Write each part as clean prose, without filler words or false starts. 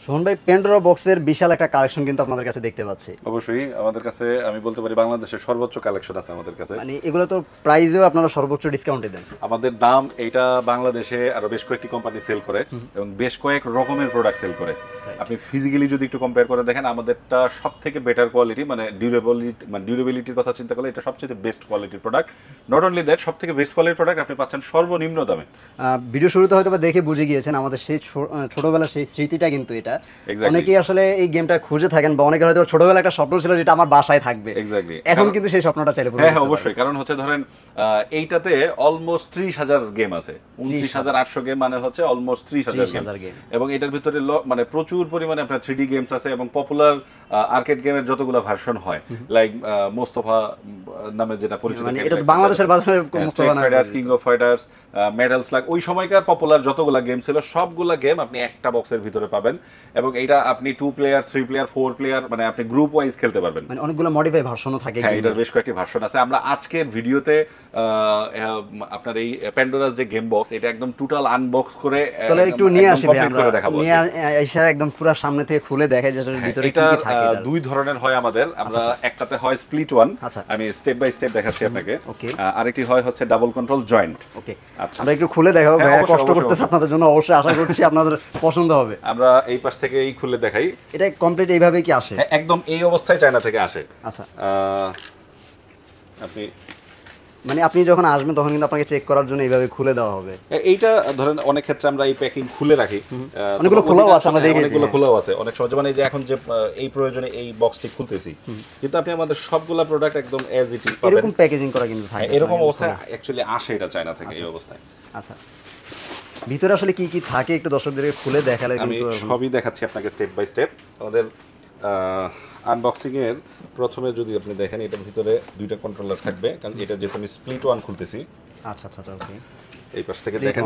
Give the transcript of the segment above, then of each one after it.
সোহন ভাই, প্যান্ডোরা বক্সের বিশাল একটা কালেকশন কিন্তু আপনাদের কাছে দেখতে পাচ্ছি। অবশ্যই আমাদের কাছে আমি বলতে পারি বাংলাদেশের সর্বোচ্চ কালেকশন আছে আমাদের কাছে। মানে এগুলো তো প্রাইসেও আপনারা সর্বোচ্চ ডিসকাউন্টে দেন। আমাদের দাম এইটা বাংলাদেশে আরো বেশ কয়েকটি কোম্পানি সেল করে এবং বেশ কয়েক রকমের প্রোডাক্ট সেল করে। আপনি ফিজিক্যালি যদি একটু কম্পেয়ার করে দেখেন, আমাদেরটা সব থেকে বেটার কোয়ালিটি, মানে ডিউরেবিলিটির কথা চিন্তা করলে এটা সবচেয়ে বেস্ট কোয়ালিটির প্রোডাক্ট। নট অনলি দ্যাট, সব থেকে বেস্ট কোয়ালিটির প্রোডাক্ট আপনি পাচ্ছেন সর্বনিম্ন দামে। ভিডিও শুরুতে হয়তো বা দেখে বুঝে গিয়েছেন আমাদের সেই ছোটবেলার সেই স্মৃতিটা কিন্তু এটা। Exactly. অনেকেই আসলে এই গেমটা খুঁজে থাকেন, বা অনেকের হয়তো ছোটবেলায় একটা স্বপ্ন ছিল যেটা আমার বাসায় থাকবে। এক্স্যাক্টলি। এখন কিন্তু সেই স্বপ্নটা চাইলে পূরণ হ্যাঁ করতে অবশ্যই, পারেন। কারণ হচ্ছে ধরেন এইটাতে অলমোস্ট 30,000 গেম আছে। 29,800 গেম মানে হচ্ছে অলমোস্ট 30,000 গেম। এবং এটার ভিতরে মানে প্রচুর পরিমাণে আপনার 3D গেমস আছে এবং পপুলার আর্কেড গেমের যতগুলো ভার্সন হয়, লাইক মোস্তফা নামে যেটা পরিচিত, মানে এটা তো বাংলাদেশের বাজারে মোস্তফা নামে fighters, king of fighters, medal slug, ওই সময়কার পপুলার যতগুলো গেম ছিল সবগুলা গেম আপনি একটা বক্সের ভিতরে পাবেন। এবং এটা আপনি 2 প্লেয়ার, 3 প্লেয়ার, 4 প্লেয়ার, মানে আপনি গ্রুপ ওয়াইজ খেলতে পারবেন। মানে অনেকগুলো মডিফাই ভার্সনও থাকে। হ্যাঁ, এটার বেশ কয়েকটি ভার্সন আছে। আমরা আজকের ভিডিওতে আপনার এই প্যান্ডোরাস যে গেম বক্স, এটা একদম টোটাল আনবক্স করে তাহলে একটু নিয়ে আসি ভাই, আমরা দেখাবো। নিয়ে এসে একদম পুরো সামনে থেকে খুলে দেখাই যে এটার ভিতরে কি কি থাকে। দুই ধরনের হয় আমাদের। আমরা একটাতে হয় স্প্লিট ওয়ান, আমি স্টেপ বাই স্টেপ দেখাচ্ছি আপনাকে। আরেকটি হয় হচ্ছে ডাবল কন্ট্রোল জয়েন্ট। ওকে, আমরা একটু খুলে দেখাবো ভাই, কষ্ট করতেছে আপনাদের জন্য, অবশ্যই আশা করছি আপনাদের পছন্দ হবে। আমরা এই পাশ থেকে এই খুলে দেখাই। এটা কমপ্লিট এইভাবে কি আসে? একদম এই অবস্থায় চায়না থেকে আসে। আচ্ছা, আপনি মানে আপনি যখন আসবেন তখন কিন্তু আপনাকে চেক করার জন্য এইভাবে খুলে দেওয়া হবে। এইটা ধরেন অনেক ক্ষেত্রে আমরা এই প্যাকিং খুলে রাখি, অনেকগুলো খোলাও আছে, আমরা দেখেছি অনেকগুলো খোলাও আছে অনেক সহজে। মানে এই যে এখন যে এই প্রয়োজনে এই বক্সটি খুলতেছি, কিন্তু আপনি আমাদের সবগুলা প্রোডাক্ট একদম অ্যাজ ইট ইজ পাবেন। এরকম প্যাকেজিং করা কিন্তু থাকে, এরকম অবস্থায় অ্যাকচুয়ালি আসে এটা চায়না থেকে এই অবস্থায়। আচ্ছা, ভিতরে আসলে কি কি থাকে একটু দর্শকদেরকে খুলে দেখালে আমি কিন্তু সবই দেখাচ্ছি আপনাকে স্টেপ বাই স্টেপ। আমাদের আনবক্সিং এর প্রথমে যদি আপনি দেখেন, এটার ভিতরে দুইটা কন্ট্রোলার থাকবে, কারণ এটা যেহেতু আমি স্প্লিট ওয়ান খুলতেছি। আচ্ছা আচ্ছা, ওকে। এই পাশ থেকে দেখেন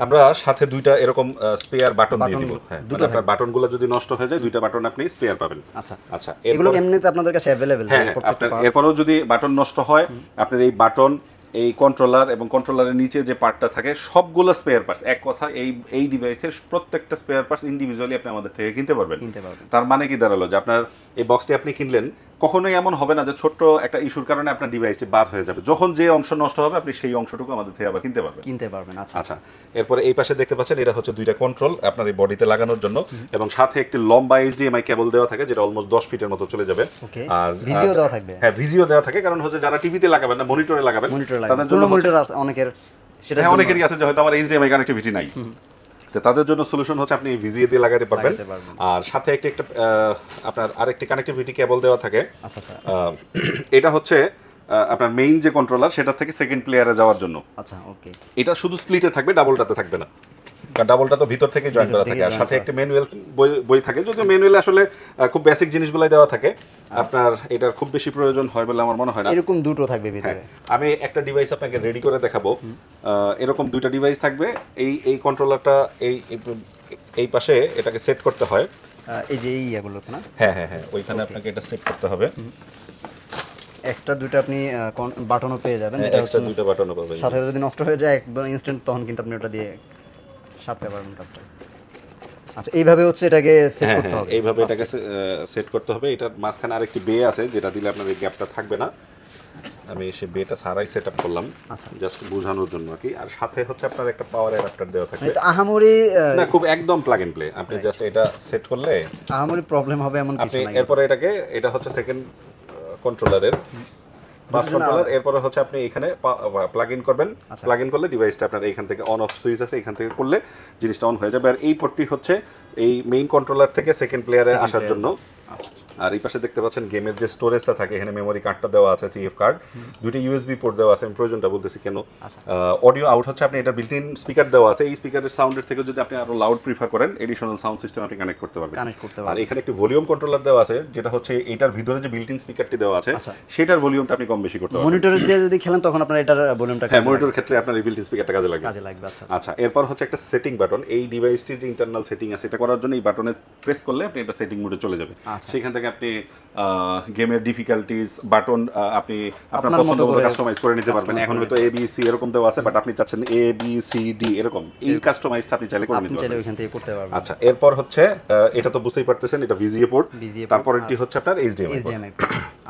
আমরা সাথে দুইটা এরকম স্পেয়ার বাটন দিয়ে দিব। হ্যাঁ, মানে আপনার বাটনগুলো যদি নষ্ট হয়ে যায়, দুইটা বাটন আপনি স্পেয়ার পাবেন। আচ্ছা আচ্ছা, এগুলো এমনিতে আপনাদের কাছে अवेलेबल? হ্যাঁ, আপনার এরপরেও যদি বাটন নষ্ট হয়, আপনার এই বাটন, এই কন্ট্রোলার এবং কন্ট্রোলারের নিচে যে পার্টটা থাকে, সবগুলো স্পেয়ার পার্টস, এক কথা এই ডিভাইসের প্রত্যেকটা স্পেয়ার পার্টস ইন্ডিভিজুয়ালি আপনি আমাদের থেকে কিনতে পারবেন। তার মানে কি দাঁড়ালো যে আপনার এই বক্সটি আপনি কিনলেন, কখনোই এমন হবে না যে ছোট্ট একটা ইস্যুর কারণে আপনার ডিভাইসটি বাদ হয়ে যাবে। যখন যে অংশ নষ্ট হবে, আপনি সেই অংশটুকু আমাদের থেকে আবার কিনতে পারবেন। আচ্ছা, এরপরে এই পাশে দেখতে পাচ্ছেন, এটা হচ্ছে দুইটা কন্ট্রোল আপনার এই বডিতে লাগানোর জন্য, এবং সাথে একটি লম্বা HDMI কেবল দেওয়া থাকে, যেটা অলমোস্ট 10 ফিটের মতো চলে যাবে। আর ভিডিও দেওয়া থাকবে। হ্যাঁ, ভিডিও দেওয়া থাকে, কারণ হচ্ছে যারা টিভিতে লাগাবেন না, মনিটরে লাগাবেন, তাদের জন্য মনিটর আছে অনেকের, সেটা অনেকেরই আছে যে হয়তো আমার HDMI কানেক্টিভিটি নাই, তো তাদের জন্য সলিউশন হচ্ছে আপনি ভিজিএ দিয়ে লাগাতে পারবেন। আর সাথে একটা আপনার আরেকটি কানেক্টিভিটি কেবল দেওয়া থাকে। আচ্ছা আচ্ছা, এটা হচ্ছে আপনার মেইন যে কন্ট্রোলার, সেটা থেকে সেকেন্ড প্লেয়ারে যাওয়ার জন্য। আচ্ছা, ওকে। এটা শুধু স্প্লিটে থাকবে, ডাবলটাতে থাকবে না, কারণ ডাবলটা তো ভিতর থেকে জয়েন করা থাকে। আর সাথে একটা ম্যানুয়াল বই থাকে, যদিও ম্যানুয়ালে আসলে খুব বেসিক জিনিসগুলাই দেওয়া থাকে। আপনার এটার খুব বেশি প্রয়োজন হয় বলে আমার মনে হয় না। এরকম দুটো থাকবে ভিতরে। আমি একটা ডিভাইস আপনাকে রেডি করে দেখাবো। এরকম দুইটা ডিভাইস থাকবে। এই কন্ট্রোলারটা এই পাশে এটাকে সেট করতে হয়, এই যে এই ইয়াগুলো না? হ্যাঁ হ্যাঁ হ্যাঁ, ওইখানে আপনাকে এটা সেট করতে হবে। একটা দুটো আপনি বাটনও পেয়ে যাবেন, এটা হচ্ছে দুটো বাটনও পাবেন। সাথে যদি নষ্ট হয়ে যায় একবার ইনস্ট্যান্ট, তখন কিন্তু আপনি ওটা দিয়ে সারতে পারবেন কাজটা। আচ্ছা, এইভাবে হচ্ছে এটাকে সেট করতে হবে। এইভাবে এটাকে সেট করতে হবে। এটার মাঝখানে আরেকটি বে আছে, যেটা দিলে আপনার এই গ্যাপটা থাকবে না। আমি সেই বেটা সারাই সেটআপ করলাম, আচ্ছা, জাস্ট বোঝানোর জন্য আর কি। আর সাথে হচ্ছে আপনার একটা পাওয়ার অ্যাডাপ্টার দেওয়া থাকবে। এটা আহামরি না, খুব একদম প্লাগ এন্ড প্লে। আপনি জাস্ট এটা সেট করলে আহামরি প্রবলেম হবে এমন কিছু নাই। এরপরে এটা হচ্ছে সেকেন্ড কন্ট্রোলারের ফার্স্ট কন্ট্রোলার। এরপরে হচ্ছে আপনি এখানে প্লাগ ইন করবেন। প্লাগ ইন করলে ডিভাইসটা আপনার এইখান থেকে অন অফ সুইচ আছে, এখান থেকে করলে জিনিসটা অন হয়ে যাবে। আর এই পোর্টটি হচ্ছে এই মেইন কন্ট্রোলার থেকে সেকেন্ড প্লেয়ারে আসার জন্য। আর এই পাশে দেখতে পাচ্ছেন গেমের যে স্টোরেজটা থাকে, এখানে মেমোরি কার্ডটা দেওয়া আছে, TF কার্ড, দুইটা USB পোর্ট দেওয়া আছে। আমি প্রয়োজনটা বলতেছি কেন। অডিও আউট হচ্ছে আপনি এটা বিল্ট ইন স্পিকার দেওয়া আছে। এই স্পিকারের সাউন্ডের থেকে যদি আপনি আরো লাউড প্রিফার করেন, এডিশনাল সাউন্ড সিস্টেম আপনি কানেক্ট করতে পারবেন। আর এখানে একটি ভলিউম কন্ট্রোলার দেওয়া আছে, যেটা হচ্ছে এটার ভিতরে যে বিল্ট ইন স্পিকারটি দেওয়া আছে, সেটার ভলিউমটা আপনি কম বেশি করতে পারবেন। মনিটরে দিয়ে যদি খেলেন তখন আপনার এটার ভলিউমটা, হ্যাঁ, মনিটরের ক্ষেত্রে আপনার এই বিল্ট ইন স্পিকারটা কাজে লাগবে। আচ্ছা, এরপর হচ্ছে একটা সেটিং বাটন। এই ডিভাইসটির যে ইন্টারনাল সেটিং আছে, এটা করার জন্য এই বাটনে প্রেস করলে আপনি এটা সেটিং মোডে চলে যাবে। সেখান থেকে আপনি গেমের ডিফিকাল্টিজ বাটন আপনি আপনার আপনার পছন্দ মতো মতো করে কাস্টমাইজ করে নিতে পারবেন। এখন হয়তো এ বি সি এরকম দেওয়া আছে, বাট আপনি চাচ্ছেন এ বি সি ডি এরকম, এই কাস্টমাইজটা আপনি চাইলে করে আপনি নিতে চাইলে পারবেন। ওইখান থেকে করতে পারবেন। আচ্ছা, এরপর হচ্ছে এটা তো বুঝতেই পারতেছেন, এটা ভিজিএ পোর্ট, VGA তারপরেরটি হচ্ছে আপনার এইচডিএমআই পোর্ট। HDMI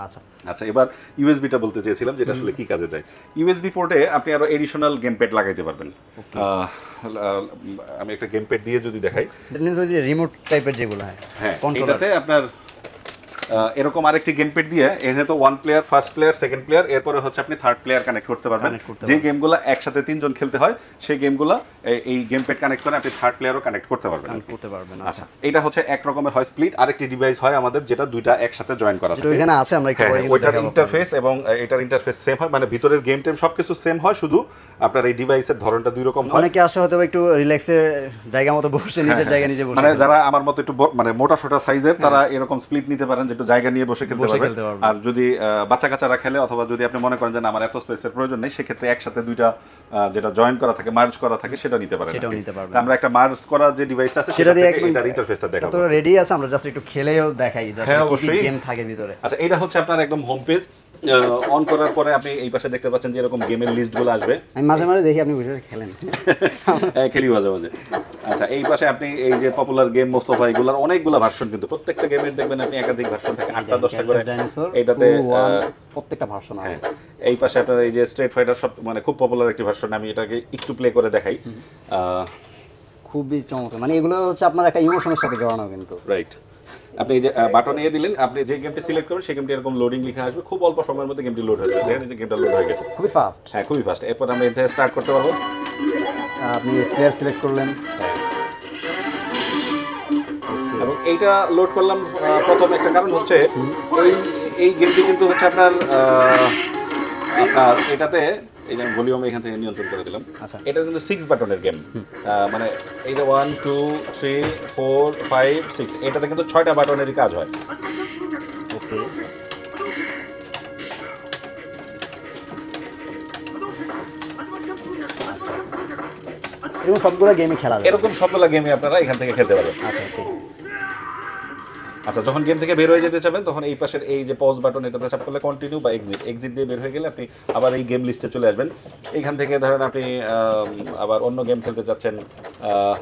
আচ্ছা আচ্ছা, এবার ইউএসবিটা বলতে চেয়েছিলাম, যেটা আসলে কি কাজে দেয়। ইউএসবি পোর্টে আপনি আরো এডিশনাল গেম প্যাড লাগাইতে পারবেন। আমি একটা গেম প্যাড দিয়ে যদি দেখাই, রিমোট টাইপের যেগুলো হয় হ্যাঁ, কন্ট্রোলার এটাতে আপনার এরকম আরেকটি গেম প্যাড দিয়ে এখানে তো 1 player, first player, second player, এরপরে হচ্ছে আপনি থার্ড প্লেয়ার কানেক্ট করতে পারবেন। যে গেমগুলো একসাথে 3 জন খেলতে হয় সেই গেমগুলো এই গেম প্যাড কানেক্ট করে আপনি থার্ড প্লেয়ারও কানেক্ট করতে পারবেন। আচ্ছা, এটা হচ্ছে এক রকমের হয় স্প্লিট, আরেকটি ডিভাইস হয় আমাদের যেটা দুইটা একসাথে জয়েন করা থাকে। এখানে আছে, আমরা একটু পরে ওইটার ইন্টারফেস এবং এটার ইন্টারফেস সেম হয়, মানে ভিতরের গেম টেম সবকিছু সেম হয়, শুধু আপনার এই ডিভাইসের ধরনটা দুই রকম হয়। অনেকে আসে হয়তো একটু রিল্যাক্সের জায়গা মতো বসে নিজের জায়গা নিজে বসে, মানে যারা আমার মতো একটু মানে মোটা সোটা সাইজের, তারা এরকম স্প্লিট নিতে পারেন, যে একটু জায়গা নিয়ে বসে খেলতে পারবেন। আর যদি বাচ্চা কাচ্চারা খেলে, অথবা যদি আপনি মনে করেন যে না আমার এত স্পেসের প্রয়োজন নেই, সেক্ষেত্রে একসাথে দুইটা যেটা জয়েন করা থাকে, মার্জ করা থাকে, সেটা নিতে পারেন। আমরা একটা মার্জ করা যে ডিভাইসটা আছে সেটা দিয়ে এটার ইন্টারফেসটা দেখাবো। তো রেডি আছে, আমরা জাস্ট একটু খেলেও দেখাই যে কি কি গেম থাকে ভিতরে। আচ্ছা, এটা হচ্ছে আপনার একদম হোম পেজ। অন করার পরে আপনি এই পাশে দেখতে পাচ্ছেন যে এরকম গেমের লিস্টগুলো আসবে। আমি মাঝে মাঝে দেখি আপনি বসে খেলেন। খেলি মাঝে মাঝে। আচ্ছা, এই পাশে আপনি এই যে পপুলার গেম মোস্তফা, এগুলোর অনেকগুলো ভার্সন, কিন্তু প্রত্যেকটা গেমের দেখবেন আপনি একাধিক ভার্সন থাকে, 8টা 10টা করে এটাতে প্রত্যেকটা ভার্সন আছে। এই পাশে আপনার এই যে স্ট্রিট ফাইটার, সব মানে খুব পপুলার একটি ভার্সন, আমি এটাকে একটু প্লে করে দেখাই। খুবই চমৎকার, মানে এগুলো হচ্ছে আপনার একটা ইমোশনের সাথে জড়ানো কিন্তু। রাইট, আপনি এই যে বাটন নিয়ে দিলেন, আপনি যে গেমটি সিলেক্ট করবেন সেই গেমটি এরকম লোডিং লিখে আসবে, খুব অল্প সময়ের মধ্যে গেমটি লোড হয়ে যাবে। দেখেন এই যে গেমটা লোড হয়ে গেছে, খুবই ফাস্ট। হ্যাঁ, খুবই ফাস্ট। এরপর আমরা এখানে স্টার্ট করতে পারবো। আপনি প্লেয়ার সিলেক্ট করলেন এবং এইটা লোড করলাম প্রথম একটা কারণ হচ্ছে এই গেমটি কিন্তু হচ্ছে আপনার এটাতে এই যে ভলিউম এখান থেকে নিয়ন্ত্রণ করে দিলাম। আচ্ছা, এটা কিন্তু 6 বাটনের গেম, মানে এই যে 1 2 3 4 5 6, এটাতে কিন্তু 6টা বাটনেরই কাজ হয়। ওকে, এরকম সবগুলো গেমই খেলা যায়, এরকম সবগুলো গেমই আপনারা এখান থেকে খেলতে পারবেন। আচ্ছা ওকে। আচ্ছা, যখন গেম থেকে বের হয়ে যেতে চাবেন, তখন এই পাশের এই যে পজ বাটন, এটাতে চাপ করলে কন্টিনিউ বা এক্সিট দিয়ে বের হয়ে গেলে আপনি আবার এই গেম লিস্টে চলে আসবেন। এইখান থেকে ধরেন আপনি আবার অন্য গেম খেলতে চাচ্ছেন,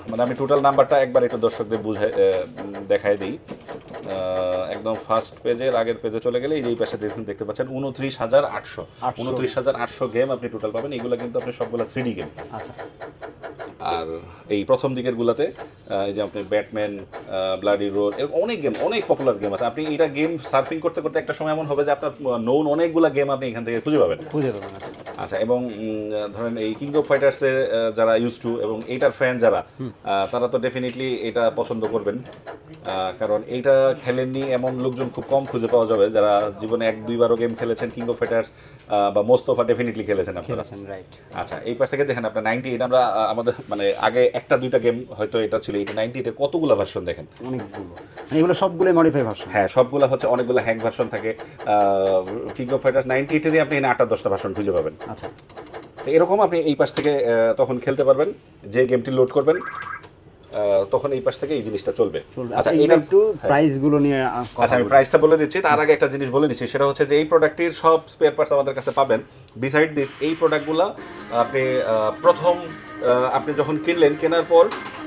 মানে আমি টোটাল নাম্বারটা একবার একটু দর্শকদের দেখাই দিই। একদম ফার্স্ট পেজের আগের পেজে চলে গেলে এই পাশে দেখতে পাচ্ছেন 29,800 গেম আপনি টোটাল পাবেন। এগুলো কিন্তু আপনি সবগুলো 3D গেম। আচ্ছা, আর এই প্রথম দিকের গুলাতে এই যে আপনি ব্যাটম্যান, ব্লাডি রোড, এরকম অনেক গেম, অনেক পপুলার গেম আছে। আপনি এটা গেম সার্ফিং করতে করতে একটা সময় এমন হবে যে আপনার নোন অনেকগুলা গেম আপনি এখান থেকে খুঁজে পাবেন। আচ্ছা, এবং ধরেন এই কিং অফ ফাইটার্সে যারা ইউজ টু এবং এইটার ফ্যান যারা, তারা তো ডেফিনেটলি এটা পছন্দ করবেন, কারণ এইটা খেলেননি এমন লোকজন খুব কম খুঁজে পাওয়া যাবে যারা জীবনে 1-2বারও গেম খেলেছেন। কিং অফ ফাইটার্স বা মোস্তফা ডেফিনেটলি খেলেছেন আপনারা। আচ্ছা, এই পাশ থেকে দেখেন আপনার 98, আমরা আমাদের মানে আগে 1-2টা গেম হয়তো এটা ছিল, এটা 98 এর কতগুলো ভার্সন দেখেন, অনেকগুলো, মানে এগুলো সবগুলো মডিফাই ভার্সন। হ্যাঁ, সবগুলো হচ্ছে অনেকগুলো হ্যাক ভার্সন থাকে। কিং অফ ফাইটার্স 98 এরই আপনি 8-10টা ভার্সন খুঁজে পাবেন। আচ্ছা, তো এরকম আপনি এই পাশ থেকে তখন খেলতে পারবেন, যে গেমটি লোড করবেন তখন এই পাশ থেকে এই জিনিসটা চলবে। আচ্ছা, এটা একটু প্রাইস গুলো নিয়ে আচ্ছা, আমি প্রাইসটা বলে দিচ্ছি, তার আগে একটা জিনিস বলে নিচ্ছি, সেটা হচ্ছে যে এই প্রোডাক্টটির সব স্পেয়ার পার্টস আমাদের কাছে পাবেন। বিসাইড দিস, এই প্রোডাক্টগুলো আপনি প্রথম আপনি যখন কিনলেন, কেনার পর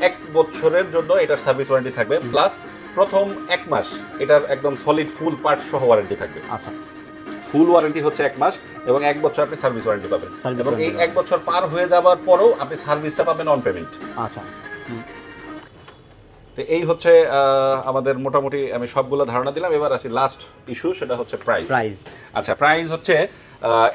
1 বছরের জন্য এটার সার্ভিস ওয়ারেন্টি থাকবে, প্লাস প্রথম 1 মাস এটার একদম সলিড ফুল পার্ট সহ ওয়ারেন্টি থাকবে। আচ্ছা, ফুল ওয়ারেন্টি হচ্ছে 1 মাস এবং 1 বছর আপনি সার্ভিস ওয়ারেন্টি পাবেন, এবং এই 1 বছর পার হয়ে যাওয়ার পরেও আপনি সার্ভিসটা পাবেন অন পেমেন্ট। আচ্ছা, তো এই হচ্ছে আমাদের মোটামুটি আমি সবগুলো ধারণা দিলাম। এবার আসি লাস্ট ইস্যু, সেটা হচ্ছে প্রাইস। আচ্ছা, প্রাইস হচ্ছে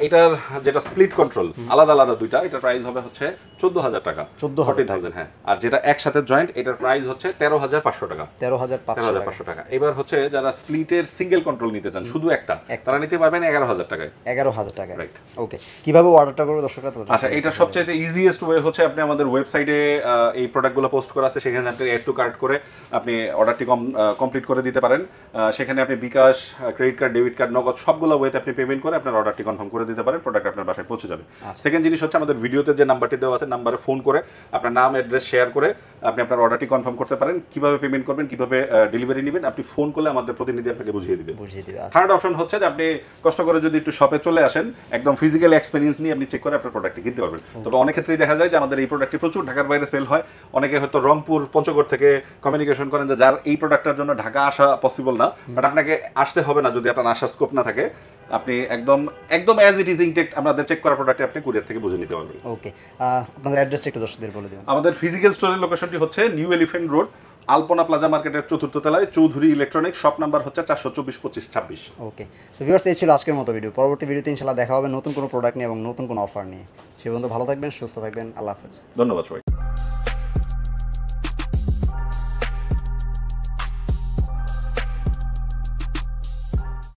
এটার যেটা স্প্লিট কন্ট্রোল আলাদা আলাদা দুইটা, এটার প্রাইস হবে হচ্ছে 14,000 টাকা, 14,000, হ্যাঁ। আর যেটা একসাথে জয়েন্ট, এটার প্রাইস হচ্ছে 13,500 টাকা, 13,500 টাকা। এবার হচ্ছে যারা স্প্লিটের সিঙ্গেল কন্ট্রোল নিতে চান, শুধু একটা, তারা নিতে পারবেন 11,000 টাকায়। 11,000 টাকা, রাইট। ওকে, কিভাবে অর্ডারটা করব দর্শকরা? আচ্ছা, এটা সবচেয়ে ইজিয়েস্ট ওয়ে হচ্ছে আপনি আমাদের ওয়েবসাইটে এই প্রোডাক্টগুলো পোস্ট করা আছে, সেখানে আপনি অ্যাড টু কার্ট করে আপনি অর্ডারটি কমপ্লিট করে দিতে পারেন। সেখানে আপনি বিকাশ, ক্রেডিট কার্ড, ডেবিট কার্ড, নগদ সবগুলো ওয়েতে আপনি পেমেন্ট করে আপনার অর্ডারটি কনফার্ম কনফার্ম করে দিতে পারেন, প্রোডাক্ট আপনার বাসায় পৌঁছে যাবে। আচ্ছা। সেকেন্ড জিনিস হচ্ছে আমাদের ভিডিওতে যে নাম্বারটি দেওয়া আছে, নাম্বারে ফোন করে আপনার নাম অ্যাড্রেস শেয়ার করে আপনি আপনার অর্ডারটি কনফার্ম করতে পারেন। কিভাবে পেমেন্ট করবেন, কিভাবে ডেলিভারি নেবেন, আপনি ফোন করলে আমাদের প্রতিনিধি আপনাকে বুঝিয়ে দিবে। আচ্ছা। থার্ড অপশন হচ্ছে যে আপনি কষ্ট করে যদি একটু শপে চলে আসেন, একদম ফিজিক্যাল এক্সপেরিয়েন্স নিয়ে আপনি চেক করে আপনার প্রোডাক্টটি কিনতে পারবেন। তবে অনেক ক্ষেত্রেই দেখা যায় যে আমাদের এই প্রোডাক্টটি প্রচুর ঢাকার বাইরে সেল হয়। অনেকে হয়তো রংপুর, পঞ্চগড় থেকে কমিউনিকেশন করেন যে যার এই প্রোডাক্টটার জন্য ঢাকা আসা পসিবল না, বাট আপনাকে আসতে হবে না যদি আপনার আসার স্কোপ না থাকে। আপনি একদম একদম অ্যাজ ইট ইজ ইনটেক্ট আমাদের চেক করা প্রোডাক্টটি আপনি কুরিয়ার থেকে বুঝে নিতে পারবেন। ওকে, আপনাদের অ্যাড্রেসটা একটু দর্শকদের বলে দিবেন। আমাদের ফিজিক্যাল স্টোরের লোকেশনটি হচ্ছে নিউ এলিফ্যান্ট রোড, আলপনা প্লাজা মার্কেটের 4র্থ তলায়, চৌধুরী ইলেকট্রনিক্স, শপ নাম্বার হচ্ছে 424-25-26। ওকে, তো ভিউয়ার্স, এই ছিল আজকের মতো ভিডিও। পরবর্তী ভিডিওতে ইনশাআল্লাহ দেখা হবে নতুন কোনো প্রোডাক্ট নিয়ে এবং নতুন কোনো অফার নিয়ে। সে পর্যন্ত ভালো থাকবেন, সুস্থ থাকবেন। আল্লাহ হাফেজ। ধন্যবাদ সবাই।